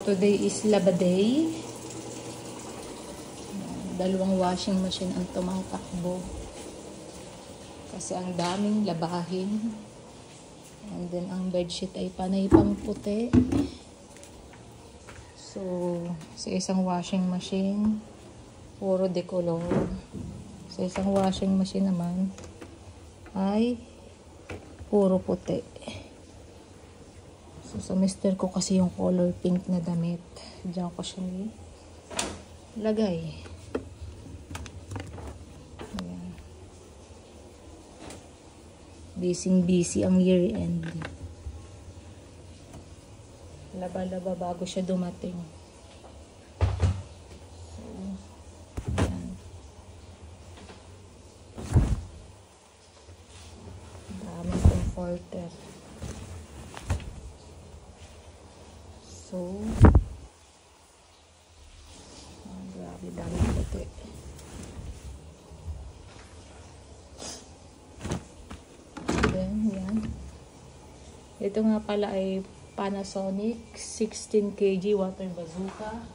today is Laba Day. Dalawang washing machine ang tumatakbo. Kasi ang daming labahin. And then ang bedsheet ay panay pang puti. So, sa isang washing machine, puro decolor. Sa isang washing machine naman, ay puro puti. So, sa mister ko kasi yung color pink na damit. Diyan ko siya lagay. Ayan. Busy ang year end. Laba-laba bago siya dumating. So, ayan. Daming comforter. So, grabe dami puti. Then, yan. Ito nga pala ay Panasonic 16 kg water bazooka.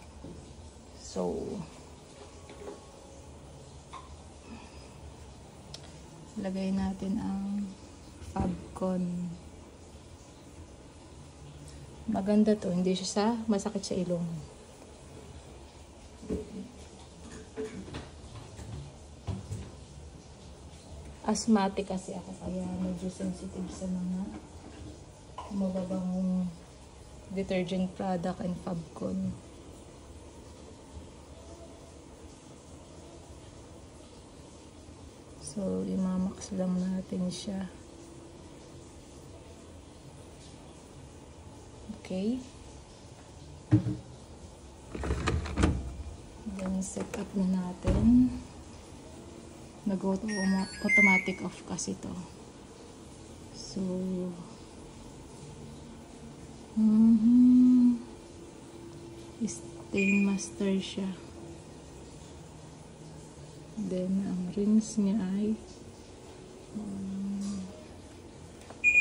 So, lagay natin ang Fabcon. Maganda to, hindi siya masakit sa ilong. Asthmatic kasi ako, kaya medyo sensitive sa mga mababang detergent product and Fabcon. So, imamax lang natin siya. Okay. Then, set up na natin. Nag-automatic off kasi to. So, stain master siya. Then, ang rinse niya ay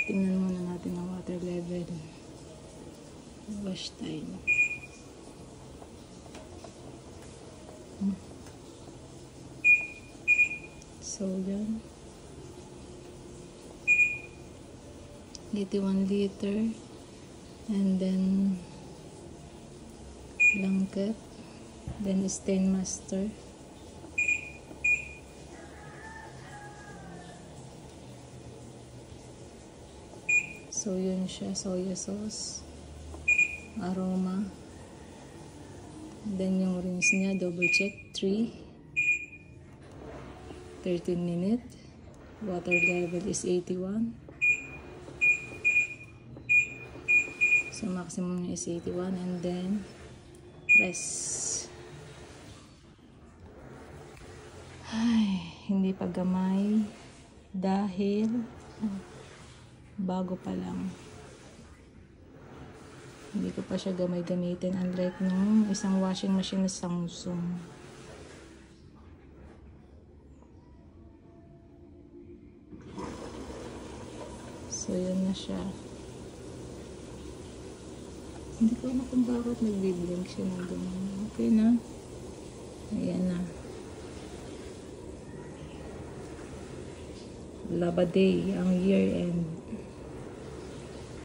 tingnan muna natin ang water level. Wash time. So, yan. 81 liter. And then blanket. Then stain master. So, yun siya. Soya sauce. Aroma. Then, yung rinse niya, double check. 13 minutes. Water level is 81. So, maximum niya is 81. And then, rest. Ay, hindi pa gamay. Dahil, bago pa lang. Hindi ko pa siya gamay-gamitin. Unlike nung isang washing machine na Samsung. So, yun na siya. Hindi ko alam kung bakit nagbiblink siya ng ganun. Okay na. Ayan na. Laba Day, ang year end.